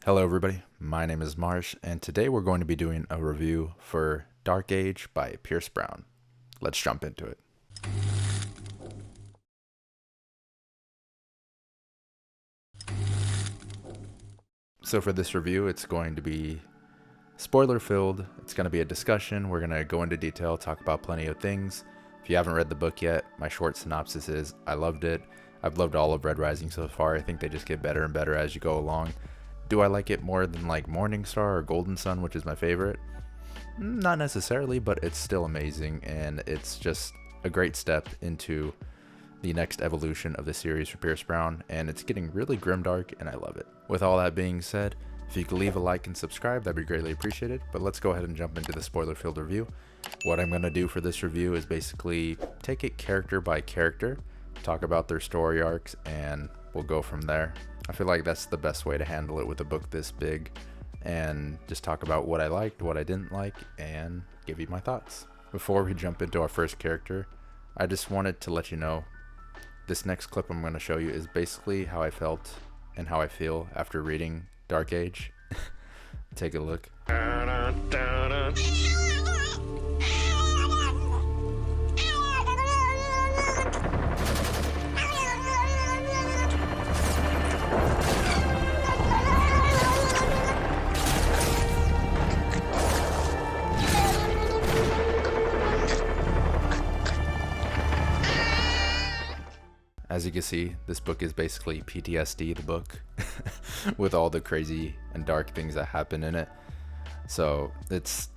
Hello everybody, my name is Marsh, and today we're going to be doing a review for Dark Age by Pierce Brown. Let's jump into it. So for this review, it's going to be spoiler filled. It's going to be a discussion. We're going to go into detail, talk about plenty of things. If you haven't read the book yet, my short synopsis is I loved it. I've loved all of Red Rising so far. I think they just get better and better as you go along. Do I like it more than like Morning Star or Golden Sun, which is my favorite? Not necessarily, but it's still amazing, and it's just a great step into the next evolution of the series for Pierce Brown, and it's getting really grimdark, and I love it. With all that being said, if you could leave a like and subscribe, that'd be greatly appreciated. But let's go ahead and jump into the spoiler-filled review. What I'm going to do for this review is basically take it character by character, talk about their story arcs, and we'll go from there. I feel like that's the best way to handle it with a book this big, and just talk about what I liked, what I didn't like, and give you my thoughts. Before we jump into our first character, I just wanted to let you know this next clip I'm going to show you is basically how I felt and how I feel after reading Dark Age. Take a look. As you can see, this book is basically PTSD, the book, with all the crazy and dark things that happen in it. So it's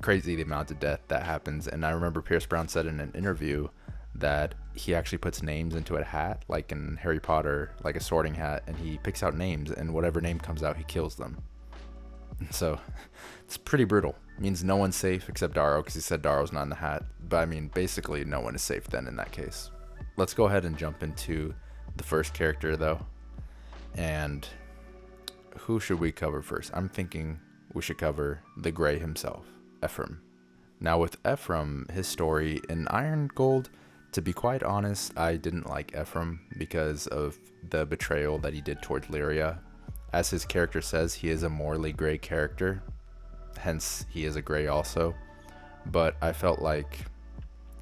crazy the amount of death that happens. And I remember Pierce Brown said in an interview that he actually puts names into a hat, like in Harry Potter, like a sorting hat, and he picks out names, and whatever name comes out, he kills them. So it's pretty brutal. It means no one's safe except Darrow, because he said Darrow's not in the hat. But I mean, basically no one is safe then in that case. Let's go ahead and jump into the first character though. And who should we cover first? I'm thinking we should cover the Gray himself, Ephraim. Now with Ephraim, his story in Iron Gold, to be quite honest, I didn't like Ephraim because of the betrayal that he did towards Lyria. As his character says, he is a morally gray character, hence he is a gray also. But I felt like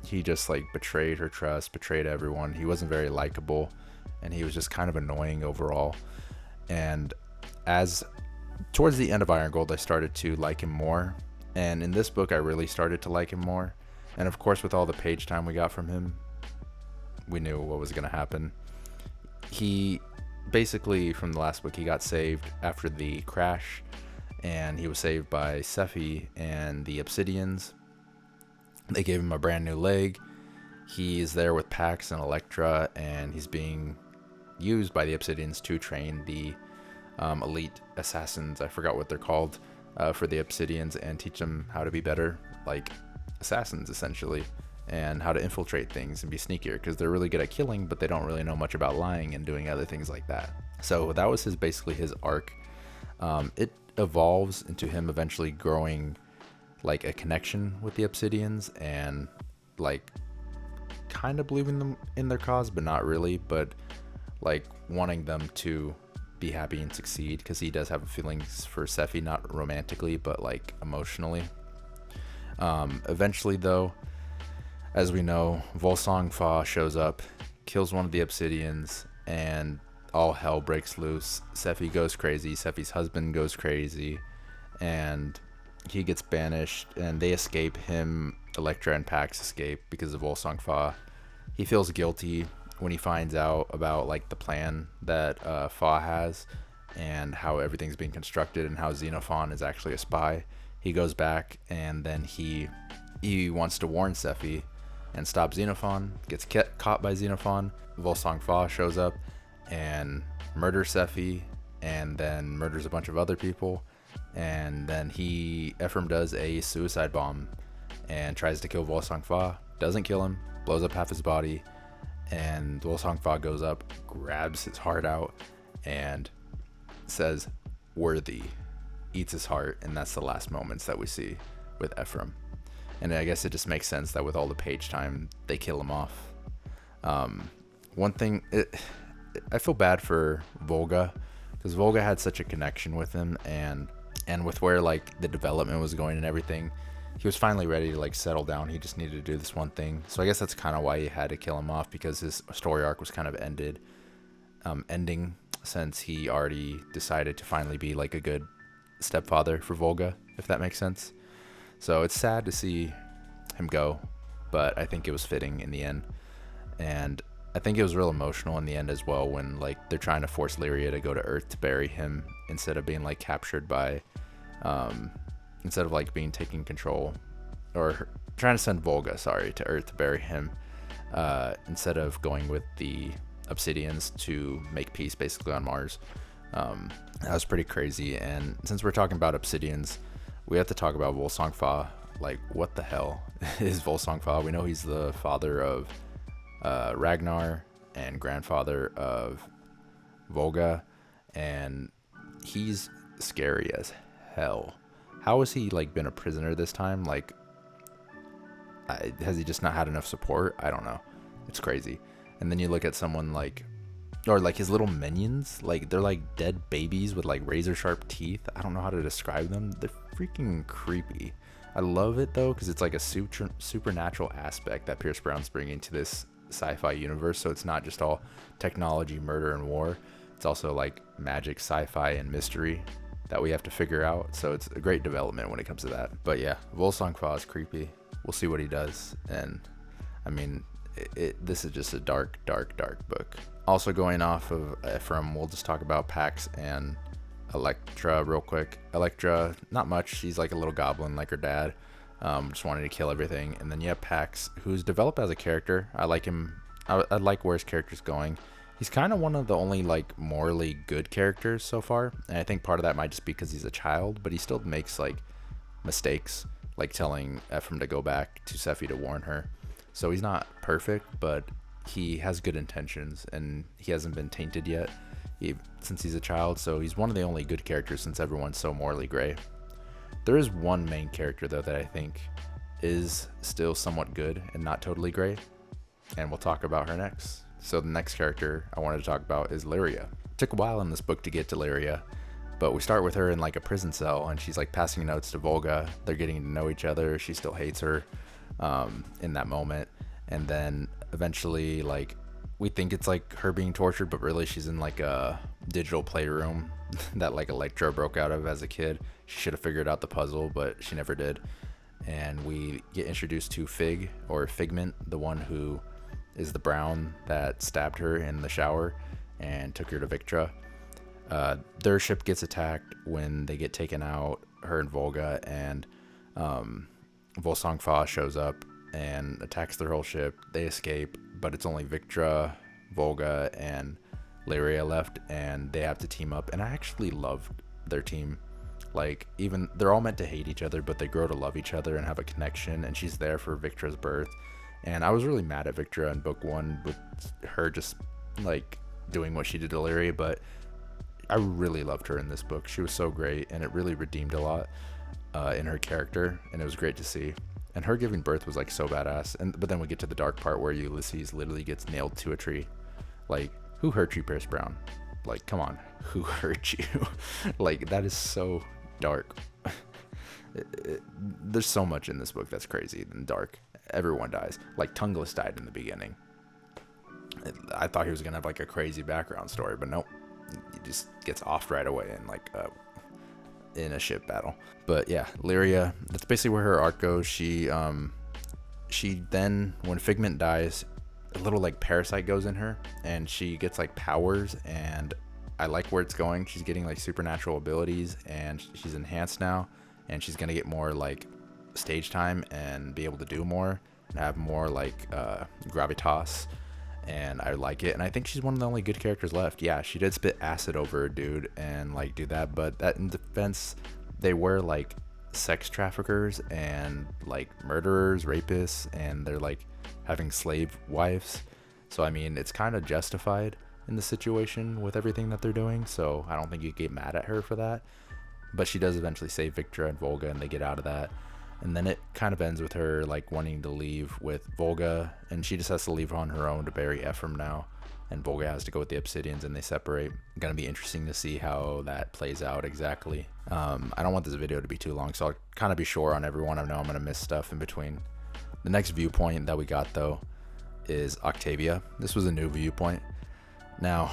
he just like betrayed her trust, betrayed everyone. He wasn't very likable, and he was just kind of annoying overall. And as towards the end of Iron Gold, I started to like him more, and in this book I really started to like him more. And of course, with all the page time we got from him, we knew what was going to happen. He basically, from the last book, he got saved after the crash, and he was saved by Sephi and the Obsidians. They gave him a brand new leg. He's there with Pax and Electra, and he's being used by the Obsidians to train the elite assassins, I forgot what they're called, for the Obsidians, and teach them how to be better, like assassins essentially, and how to infiltrate things and be sneakier, because they're really good at killing, but they don't really know much about lying and doing other things like that. So that was basically his arc. It evolves into him eventually growing like a connection with the Obsidians, and like kind of believing them in their cause, but not really, but like wanting them to be happy and succeed, because he does have feelings for Sephi, not romantically, but like emotionally. Eventually though, as we know, Volsong Fa shows up, kills one of the Obsidians, and all hell breaks loose. Sephi goes crazy, Sephi's husband goes crazy, and he gets banished, and they escape. Him, Electra, and Pax escape because of Volsong Fa. He feels guilty when he finds out about like the plan that Fa has, and how everything's being constructed, and how Xenophon is actually a spy. He goes back, and then he wants to warn Sephi and stop Xenophon. Gets caught by Xenophon. Volsong Fa shows up and murders Sephi, and then murders a bunch of other people. And then Ephraim does a suicide bomb and tries to kill Volsong Fa. Doesn't kill him, blows up half his body, and Volsong Fa goes up, grabs his heart out, and says, "Worthy," eats his heart, and that's the last moments that we see with Ephraim. And I guess it just makes sense that with all the page time, they kill him off. One thing, I feel bad for Volga, because Volga had such a connection with him, and with where like the development was going and everything, he was finally ready to like settle down. He just needed to do this one thing. So I guess that's kind of why he had to kill him off, because his story arc was kind of ending, since he already decided to finally be like a good stepfather for Volga, if that makes sense. So it's sad to see him go, but I think it was fitting in the end. And I think it was real emotional in the end as well, when like they're trying to force Lyria to go to Earth to bury him, instead of being like captured by instead of like being taken control, or trying to send Volga, to Earth to bury him, instead of going with the obsidians to make peace basically on Mars. That was pretty crazy. And since we're talking about obsidians, we have to talk about Volsung Fa. Like, what the hell is Volsung Fa? We know he's the father of Ragnar and grandfather of Volga, and he's scary as hell. How has he like been a prisoner this time? Like, has he just not had enough support? I don't know. It's crazy. And then you look at someone like, or like his little minions, like they're like dead babies with like razor sharp teeth. I don't know how to describe them. They're freaking creepy. I love it though, because it's like a supernatural aspect that Pierce Brown's bringing to this sci-fi universe. So it's not just all technology, murder, and war. It's also like magic, sci-fi, and mystery that we have to figure out. So it's a great development when it comes to that. But yeah, Volsung Fa is creepy. We'll see what he does. And I mean, this is just a dark book. Also, going off of Ephraim, we'll just talk about Pax and Electra real quick. Electra, not much. She's like a little goblin like her dad, just wanting to kill everything. And then you have Pax, who's developed as a character. I like him. I like where his character's going. He's kind of one of the only like morally good characters so far, and I think part of that might just be because he's a child, but he still makes like mistakes, like telling Ephraim to go back to Sephi to warn her. So he's not perfect, but he has good intentions, and he hasn't been tainted yet since he's a child. So he's one of the only good characters, since everyone's so morally gray. There is one main character though that I think is still somewhat good and not totally gray, and we'll talk about her next. So the next character I wanted to talk about is Lyria. It took a while in this book to get to Lyria, but we start with her in like a prison cell, and she's like passing notes to Volga. They're getting to know each other. She still hates her in that moment, and then eventually like we think it's like her being tortured, but really she's in like a digital playroom that like Electra broke out of as a kid. She should have figured out the puzzle, but she never did. And we get introduced to Figment, the one who is the brown that stabbed her in the shower and took her to Victra. Their ship gets attacked when they get taken out, her and Volga, and Volsung Fa shows up and attacks their whole ship. They escape, but it's only Victra, Volga, and Lyria left, and they have to team up. And I actually loved their team. Like, even they're all meant to hate each other, but they grow to love each other and have a connection, and she's there for Victra's birth. And I was really mad at Victra in book one with her just like doing what she did to Lyria, but I really loved her in this book. She was so great, and it really redeemed a lot in her character, and it was great to see. And her giving birth was like so badass. But then we get to the dark part where Ulysses literally gets nailed to a tree. Like, who hurt you, Pierce Brown? Like, come on, who hurt you? Like, that is so dark. There's so much in this book that's crazy and dark. Everyone dies. Like, Tungless died in the beginning. I thought he was gonna have like a crazy background story, but nope. He just gets offed right away in like in a ship battle. But yeah, Lyria, that's basically where her arc goes. She then, when Figment dies, a little like parasite goes in her, and she gets like powers, and I like where it's going. She's getting like supernatural abilities, and she's enhanced now, and she's gonna get more like stage time and be able to do more and have more like gravitas, and I like it. And I think she's one of the only good characters left. Yeah, she did spit acid over a dude and like do that, but that in defense, they were like sex traffickers and like murderers, rapists, and they're like having slave wives. So I mean, it's kind of justified in the situation with everything that they're doing, so I don't think you get mad at her for that. But she does eventually save Victra and Volga, and they get out of that. And then it kind of ends with her like wanting to leave with Volga, and she just has to leave on her own to bury Ephraim now. And Volga has to go with the Obsidians, and they separate. Gonna be interesting to see how that plays out exactly. I don't want this video to be too long, so I'll kind of be short on everyone. I know I'm gonna miss stuff in between. The next viewpoint that we got though is Octavia. This was a new viewpoint. Now,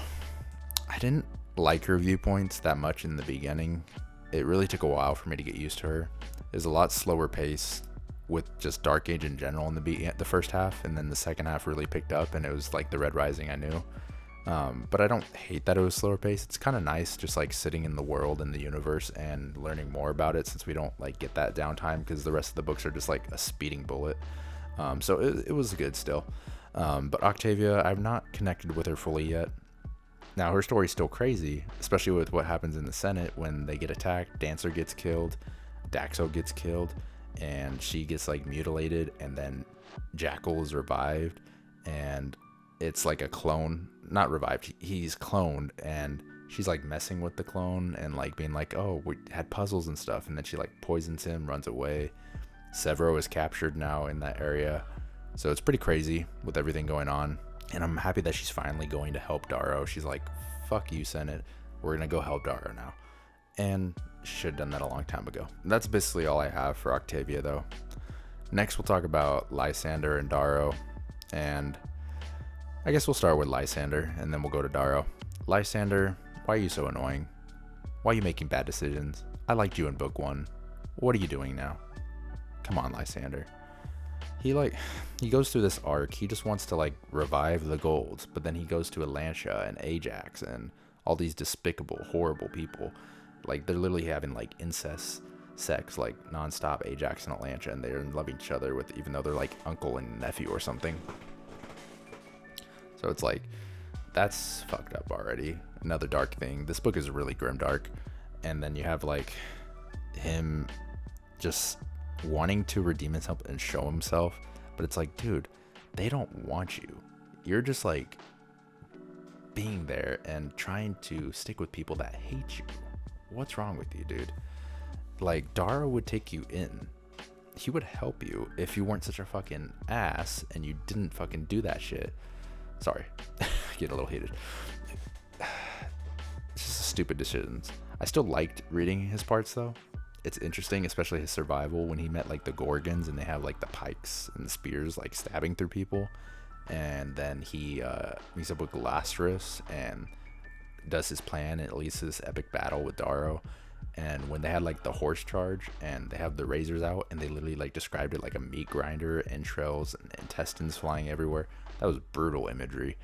I didn't like her viewpoints that much in the beginning. It really took a while for me to get used to her. It was a lot slower pace with just Dark Age in general in the first half, and then the second half really picked up, and it was like the Red Rising I knew. But I don't hate that it was slower pace. It's kind of nice just like sitting in the world and the universe and learning more about it, since we don't like get that downtime because the rest of the books are just like a speeding bullet. So it was good still. But Octavia, I've not connected with her fully yet. Now her story's still crazy, especially with what happens in the Senate when they get attacked. Dancer gets killed, Daxo gets killed, and she gets like mutilated, and then Jackal is revived, and it's like a clone, not revived, he's cloned, and she's like messing with the clone and like being like, oh, we had puzzles and stuff, and then she like poisons him, runs away. Severo is captured now in that area, so it's pretty crazy with everything going on. And I'm happy that she's finally going to help Darrow. She's like, fuck you, Senate, we're gonna go help Darrow now. And she should have done that a long time ago. That's basically all I have for Octavia though. Next we'll talk about Lysander and Darrow, and I guess we'll start with Lysander and then we'll go to Darrow. Lysander, why are you so annoying? Why are you making bad decisions? I liked you in book 1. What are you doing now? Come on, Lysander. He goes through this arc. He just wants to like revive the Golds, but then he goes to Atlantia and Ajax and all these despicable, horrible people. Like they're literally having like incest sex like nonstop, Ajax and Atlantia, and they're in love each other with, even though they're like uncle and nephew or something. So it's like, that's fucked up already. Another dark thing. This book is really grimdark. And then you have like him just wanting to redeem himself and show himself, but it's like, dude, they don't want you. You're just like being there and trying to stick with people that hate you. What's wrong with you, dude? Like, Darrow would take you in. He would help you if you weren't such a fucking ass and you didn't fucking do that shit. Sorry, I get a little heated. It's just stupid decisions. I still liked reading his parts though. It's interesting, especially his survival when he met like the Gorgons and they have like the pikes and the spears like stabbing through people, and then he meets up with Lazarus and does his plan and it leads to this epic battle with Darrow. And when they had like the horse charge and they have the razors out and they literally like described it like a meat grinder, entrails and intestines flying everywhere, that was brutal imagery.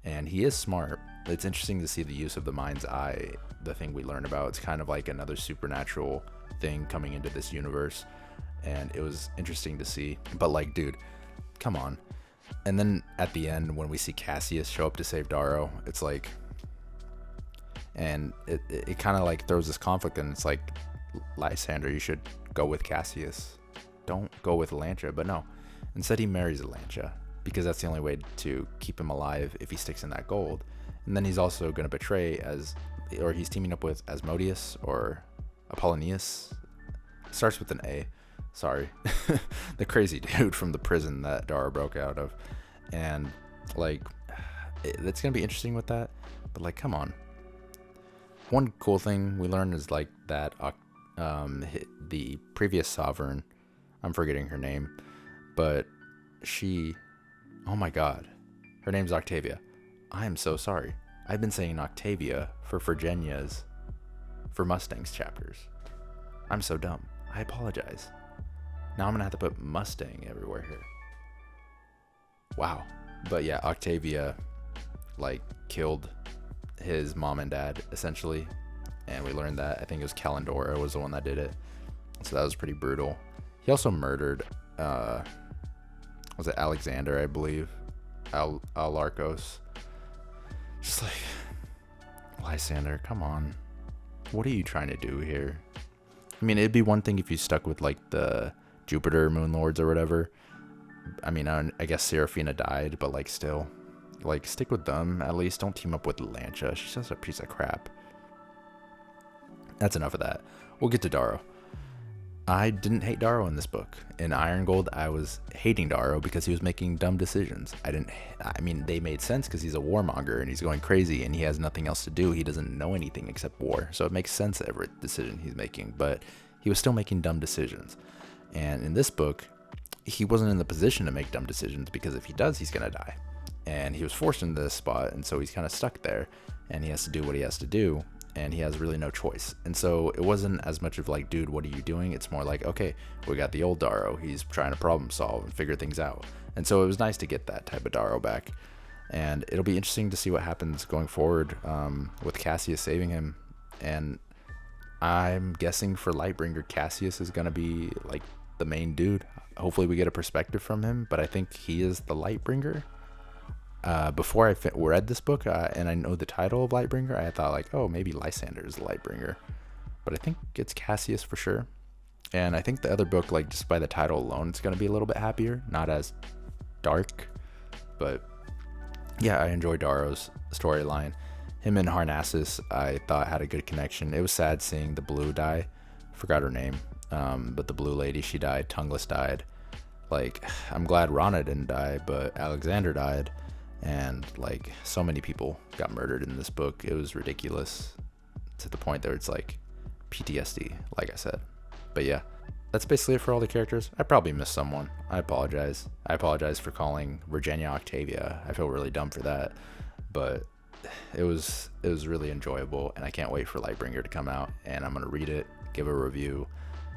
And he is smart. It's interesting to see the use of the mind's eye, the thing we learn about. It's kind of like another supernatural thing coming into this universe, and it was interesting to see. But like, dude, come on. And then at the end when we see Cassius show up to save Darrow, it's like, and it kind of like throws this conflict, and it's like, Lysander, you should go with Cassius, don't go with Atlantia. But no, instead he marries Atlantia because that's the only way to keep him alive if he sticks in that gold. And then he's also going to betray he's teaming up with Asmodeus or Apollonius. Starts with an A. Sorry. The crazy dude from the prison that Darrow broke out of. And like, it's gonna be interesting with that. But like, come on. One cool thing we learned is like that the previous sovereign, I'm forgetting her name, but she, oh my god, her name's Octavia. I am so sorry. I've been saying Octavia for Virginia's, for Mustang's chapters. I'm so dumb. I apologize. Now I'm gonna have to put Mustang everywhere here. Wow. But yeah, Octavia like killed his mom and dad essentially, and we learned that. I think it was Calendora was the one that did it, so that was pretty brutal. He also murdered was it Alexander, I believe, Alarcos. Just like, Lysander, come on, what are you trying to do here? I mean, it'd be one thing if you stuck with like the Jupiter Moon Lords or whatever. I mean, I guess Seraphina died, but like still, like stick with them at least. Don't team up with Atlantia. She's just a piece of crap. That's enough of that. We'll get to Darrow. I didn't hate Darrow in this book. In Iron Gold, I was hating Darrow because he was making dumb decisions. I mean, they made sense because he's a warmonger and he's going crazy and he has nothing else to do. He doesn't know anything except war. So it makes sense every decision he's making, but he was still making dumb decisions. And in this book, he wasn't in the position to make dumb decisions because if he does, he's going to die. And he was forced into this spot, and so he's kind of stuck there and he has to do what he has to do. And he has really no choice. And so it wasn't as much of like, dude, what are you doing? It's more like, okay, we got the old Darrow. He's trying to problem solve and figure things out. And so it was nice to get that type of Darrow back. And it'll be interesting to see what happens going forward with Cassius saving him. And I'm guessing for Lightbringer, Cassius is going to be like the main dude. Hopefully we get a perspective from him, but I think he is the Lightbringer. Before I read this book and I know the title of Lightbringer, I thought like, oh, maybe Lysander is the Lightbringer, but I think it's Cassius for sure. And I think the other book, like just by the title alone, it's going to be a little bit happier, not as dark, but yeah, I enjoy Darrow's storyline. Him and Harnassus, I thought had a good connection. It was sad seeing the blue die. Forgot her name. But the blue lady, she died. Tongueless died. Like, I'm glad Rana didn't die, but Alexander died. And like so many people got murdered in this book. It was ridiculous to the point that it's like PTSD, like I said. But yeah, that's basically it for all the characters. I probably missed someone. I apologize. I apologize for calling Virginia Octavia. I feel really dumb for that. But it was really enjoyable, and I can't wait for Lightbringer to come out, and I'm gonna read it, give a review,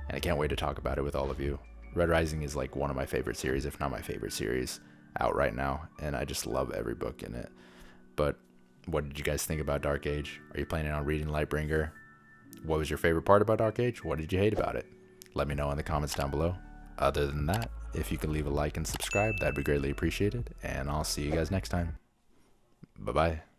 and I can't wait to talk about it with all of you. Red Rising is like one of my favorite series, if not my favorite series out right now, and I just love every book in it. But what did you guys think about Dark Age? Are you planning on reading Lightbringer? What was your favorite part about Dark Age? What did you hate about it? Let me know in the comments down below. Other than that, if you could leave a like and subscribe, that'd be greatly appreciated, and I'll see you guys next time. Bye bye.